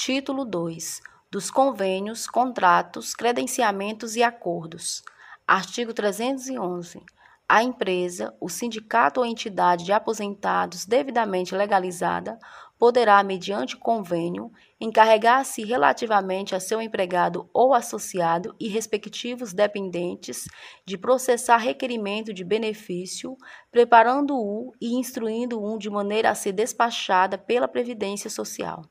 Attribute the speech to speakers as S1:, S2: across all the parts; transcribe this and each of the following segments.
S1: Título 2. Dos convênios, contratos, credenciamentos e acordos. Artigo 311. A empresa, o sindicato ou entidade de aposentados devidamente legalizada poderá, mediante convênio, encarregar-se relativamente a seu empregado ou associado e respectivos dependentes de processar requerimento de benefício, preparando-o e instruindo-o de maneira a ser despachada pela Previdência Social.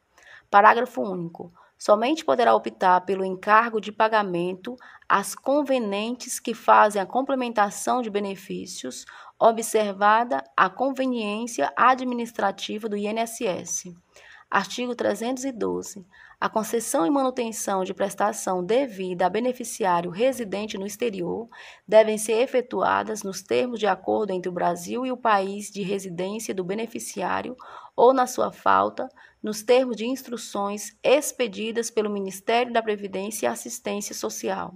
S1: Parágrafo único. Somente poderá optar pelo encargo de pagamento as convenientes que fazem a complementação de benefícios, observada a conveniência administrativa do INSS. Artigo 312. A concessão e manutenção de prestação devida a beneficiário residente no exterior devem ser efetuadas nos termos de acordo entre o Brasil e o país de residência do beneficiário ou, na sua falta, nos termos de instruções expedidas pelo Ministério da Previdência e Assistência Social.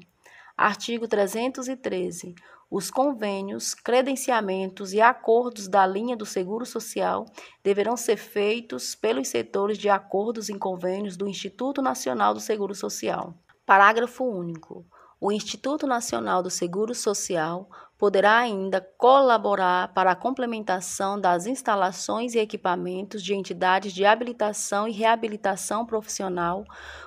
S1: Artigo 313. Os convênios, credenciamentos e acordos da linha do Seguro Social deverão ser feitos pelos setores de acordos em convênios do Instituto Nacional do Seguro Social. Parágrafo único. O Instituto Nacional do Seguro Social poderá ainda colaborar para a complementação das instalações e equipamentos de entidades de habilitação e reabilitação profissional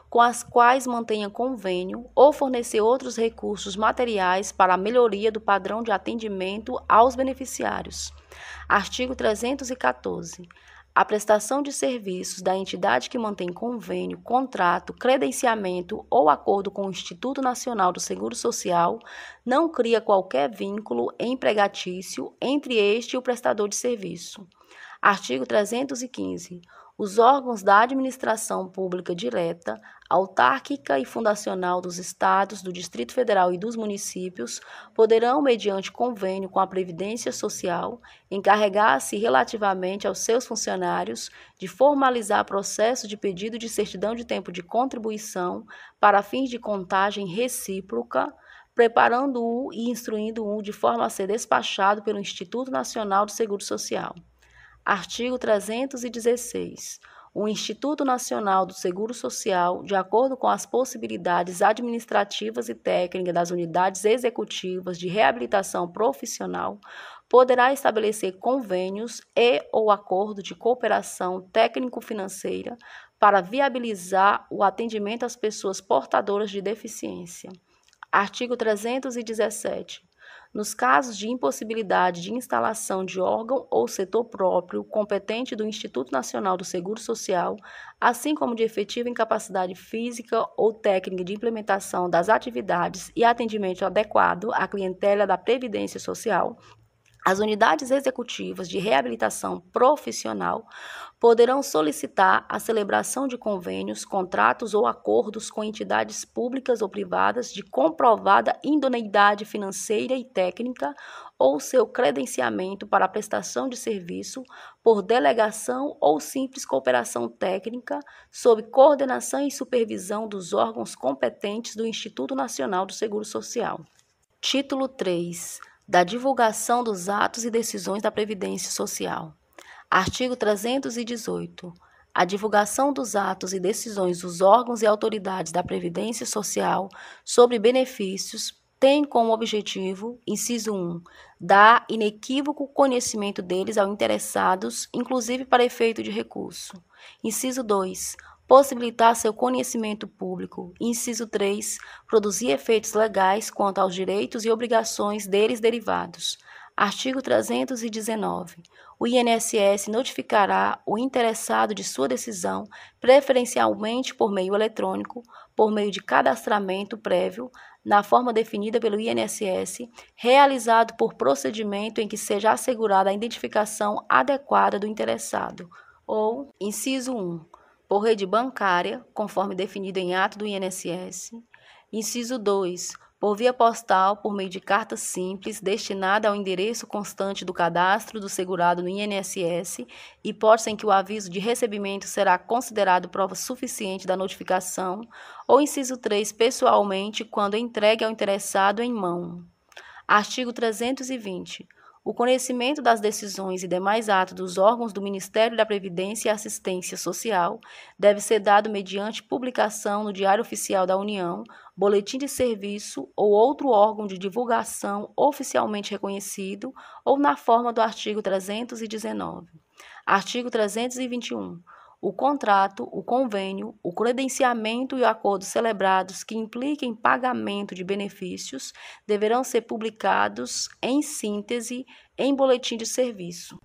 S1: com as quais mantenha convênio ou fornecer outros recursos materiais para a melhoria do padrão de atendimento aos beneficiários. Artigo 314. A prestação de serviços da entidade que mantém convênio, contrato, credenciamento ou acordo com o Instituto Nacional do Seguro Social não cria qualquer vínculo empregatício entre este e o prestador de serviço. Artigo 315. Os órgãos da administração pública direta, autárquica e fundacional dos Estados, do Distrito Federal e dos municípios poderão, mediante convênio com a Previdência Social, encarregar-se relativamente aos seus funcionários de formalizar processo de pedido de certidão de tempo de contribuição para fins de contagem recíproca, preparando-o e instruindo-o de forma a ser despachado pelo Instituto Nacional do Seguro Social. Artigo 316. O Instituto Nacional do Seguro Social, de acordo com as possibilidades administrativas e técnicas das unidades executivas de reabilitação profissional, poderá estabelecer convênios e/ou acordo de cooperação técnico-financeira para viabilizar o atendimento às pessoas portadoras de deficiência. Artigo 317. Nos casos de impossibilidade de instalação de órgão ou setor próprio competente do Instituto Nacional do Seguro Social, assim como de efetiva incapacidade física ou técnica de implementação das atividades e atendimento adequado à clientela da Previdência Social, as unidades executivas de reabilitação profissional poderão solicitar a celebração de convênios, contratos ou acordos com entidades públicas ou privadas de comprovada idoneidade financeira e técnica ou seu credenciamento para a prestação de serviço por delegação ou simples cooperação técnica sob coordenação e supervisão dos órgãos competentes do Instituto Nacional do Seguro Social. Título 3. Da divulgação dos atos e decisões da Previdência Social. Artigo 318. A divulgação dos atos e decisões dos órgãos e autoridades da Previdência Social sobre benefícios tem como objetivo, inciso 1, dar inequívoco conhecimento deles aos interessados, inclusive para efeito de recurso. Inciso 2, possibilitar seu conhecimento público. Inciso 3, produzir efeitos legais quanto aos direitos e obrigações deles derivados. Artigo 319. O INSS notificará o interessado de sua decisão, preferencialmente por meio eletrônico, por meio de cadastramento prévio, na forma definida pelo INSS, realizado por procedimento em que seja assegurada a identificação adequada do interessado. Ou, inciso 1, por rede bancária, conforme definido em ato do INSS. Inciso 2, por via postal, por meio de carta simples, destinada ao endereço constante do cadastro do segurado no INSS, hipótese em que o aviso de recebimento será considerado prova suficiente da notificação, ou inciso 3, pessoalmente, quando entregue ao interessado em mão. Artigo 320. O conhecimento das decisões e demais atos dos órgãos do Ministério da Previdência e Assistência Social deve ser dado mediante publicação no Diário Oficial da União, boletim de serviço ou outro órgão de divulgação oficialmente reconhecido ou na forma do artigo 319. Artigo 321. O contrato, o convênio, o credenciamento e o acordo celebrados que impliquem pagamento de benefícios deverão ser publicados, em síntese, em boletim de serviço.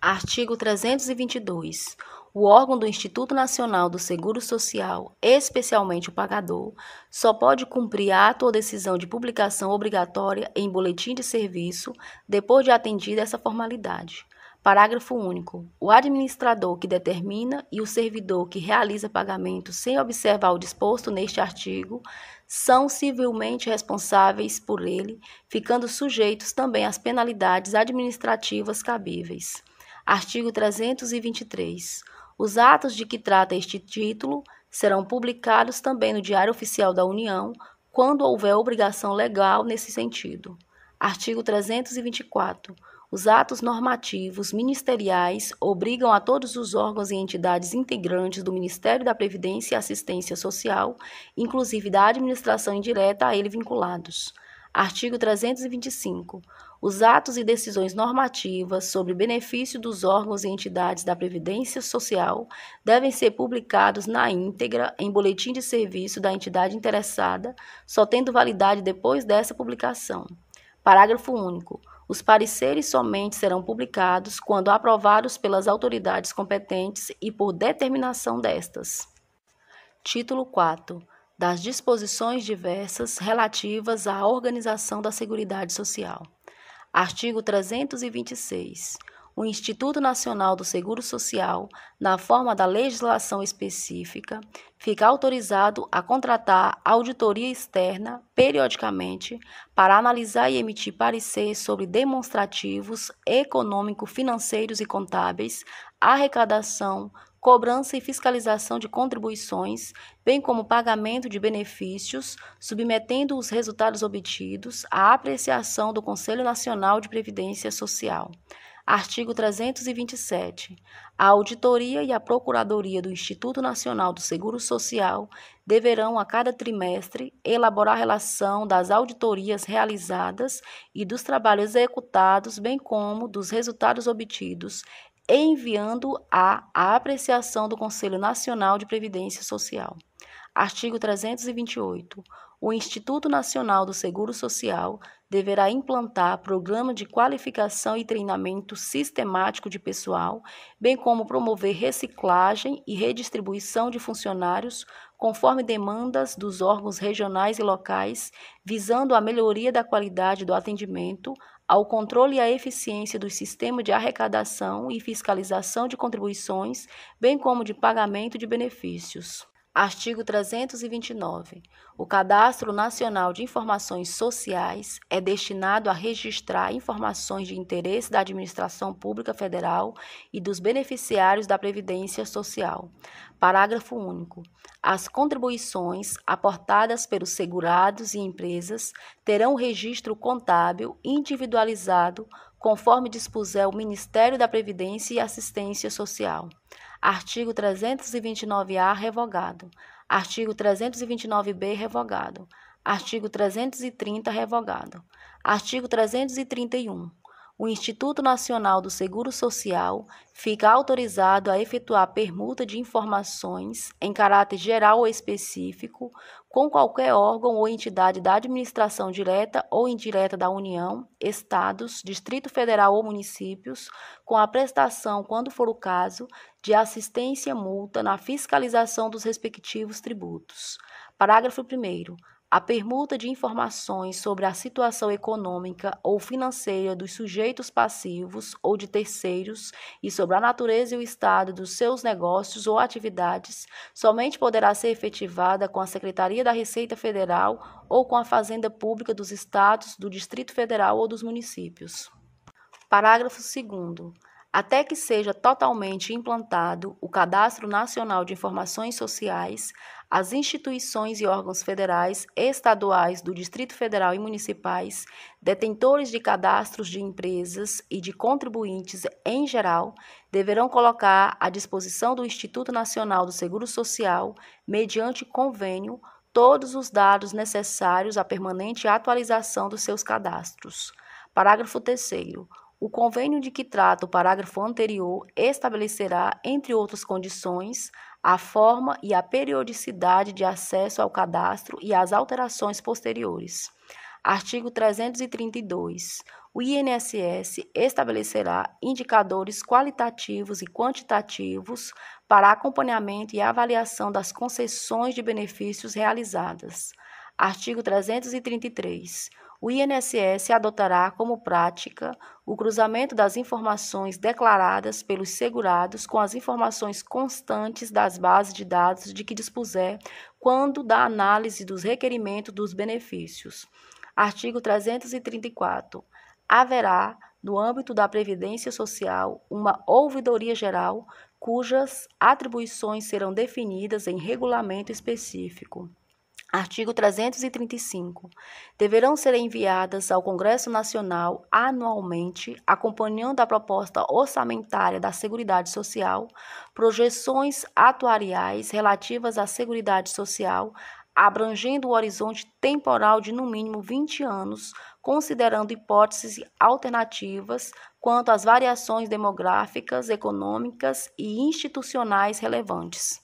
S1: Artigo 322. O órgão do Instituto Nacional do Seguro Social, especialmente o pagador, só pode cumprir ato ou decisão de publicação obrigatória em boletim de serviço depois de atendida essa formalidade. Parágrafo único. O administrador que determina e o servidor que realiza pagamento sem observar o disposto neste artigo são civilmente responsáveis por ele, ficando sujeitos também às penalidades administrativas cabíveis. Artigo 323. Os atos de que trata este título serão publicados também no Diário Oficial da União, quando houver obrigação legal nesse sentido. Artigo 324. Os atos normativos ministeriais obrigam a todos os órgãos e entidades integrantes do Ministério da Previdência e Assistência Social, inclusive da administração indireta a ele vinculados. Artigo 325. Os atos e decisões normativas sobre benefício dos órgãos e entidades da Previdência Social devem ser publicados na íntegra em boletim de serviço da entidade interessada, só tendo validade depois dessa publicação. Parágrafo único. Os pareceres somente serão publicados quando aprovados pelas autoridades competentes e por determinação destas. Título 4. Das disposições diversas relativas à organização da Seguridade Social. Artigo 326. O Instituto Nacional do Seguro Social, na forma da legislação específica, fica autorizado a contratar auditoria externa, periodicamente, para analisar e emitir parecer sobre demonstrativos econômico-financeiros e contábeis, arrecadação, cobrança e fiscalização de contribuições, bem como pagamento de benefícios, submetendo os resultados obtidos à apreciação do Conselho Nacional de Previdência Social. Artigo 327. A auditoria e a procuradoria do Instituto Nacional do Seguro Social deverão, a cada trimestre, elaborar relação das auditorias realizadas e dos trabalhos executados, bem como dos resultados obtidos, enviando à apreciação do Conselho Nacional de Previdência Social. Artigo 328. O Instituto Nacional do Seguro Social deverá implantar programa de qualificação e treinamento sistemático de pessoal, bem como promover reciclagem e redistribuição de funcionários conforme demandas dos órgãos regionais e locais, visando a melhoria da qualidade do atendimento, ao controle e à eficiência do sistema de arrecadação e fiscalização de contribuições, bem como de pagamento de benefícios. Artigo 329. O Cadastro Nacional de Informações Sociais é destinado a registrar informações de interesse da Administração Pública Federal e dos beneficiários da Previdência Social. Parágrafo único. As contribuições aportadas pelos segurados e empresas terão registro contábil individualizado, conforme dispuser o Ministério da Previdência e Assistência Social. Artigo 329-A revogado. Artigo 329-B revogado. Artigo 330 revogado. Artigo 331. O Instituto Nacional do Seguro Social fica autorizado a efetuar permuta de informações em caráter geral ou específico com qualquer órgão ou entidade da administração direta ou indireta da União, Estados, Distrito Federal ou municípios, com a prestação, quando for o caso, de assistência multa na fiscalização dos respectivos tributos. Parágrafo 1º. A permuta de informações sobre a situação econômica ou financeira dos sujeitos passivos ou de terceiros e sobre a natureza e o estado dos seus negócios ou atividades somente poderá ser efetivada com a Secretaria da Receita Federal ou com a Fazenda Pública dos Estados, do Distrito Federal ou dos municípios. Parágrafo 2º. Até que seja totalmente implantado o Cadastro Nacional de Informações Sociais, as instituições e órgãos federais, estaduais, do Distrito Federal e municipais, detentores de cadastros de empresas e de contribuintes em geral, deverão colocar à disposição do Instituto Nacional do Seguro Social, mediante convênio, todos os dados necessários à permanente atualização dos seus cadastros. Parágrafo 3º. O convênio de que trata o parágrafo anterior estabelecerá, entre outras condições, a forma e a periodicidade de acesso ao cadastro e as alterações posteriores. Artigo 332. O INSS estabelecerá indicadores qualitativos e quantitativos para acompanhamento e avaliação das concessões de benefícios realizadas. Artigo 333. O INSS adotará como prática o cruzamento das informações declaradas pelos segurados com as informações constantes das bases de dados de que dispuser quando da análise dos requerimentos dos benefícios. Artigo 334. Haverá, no âmbito da Previdência Social, uma ouvidoria geral cujas atribuições serão definidas em regulamento específico. Artigo 335. Deverão ser enviadas ao Congresso Nacional anualmente, acompanhando a proposta orçamentária da Seguridade Social, projeções atuariais relativas à Seguridade Social, abrangendo o horizonte temporal de no mínimo 20 anos, considerando hipóteses alternativas quanto às variações demográficas, econômicas e institucionais relevantes.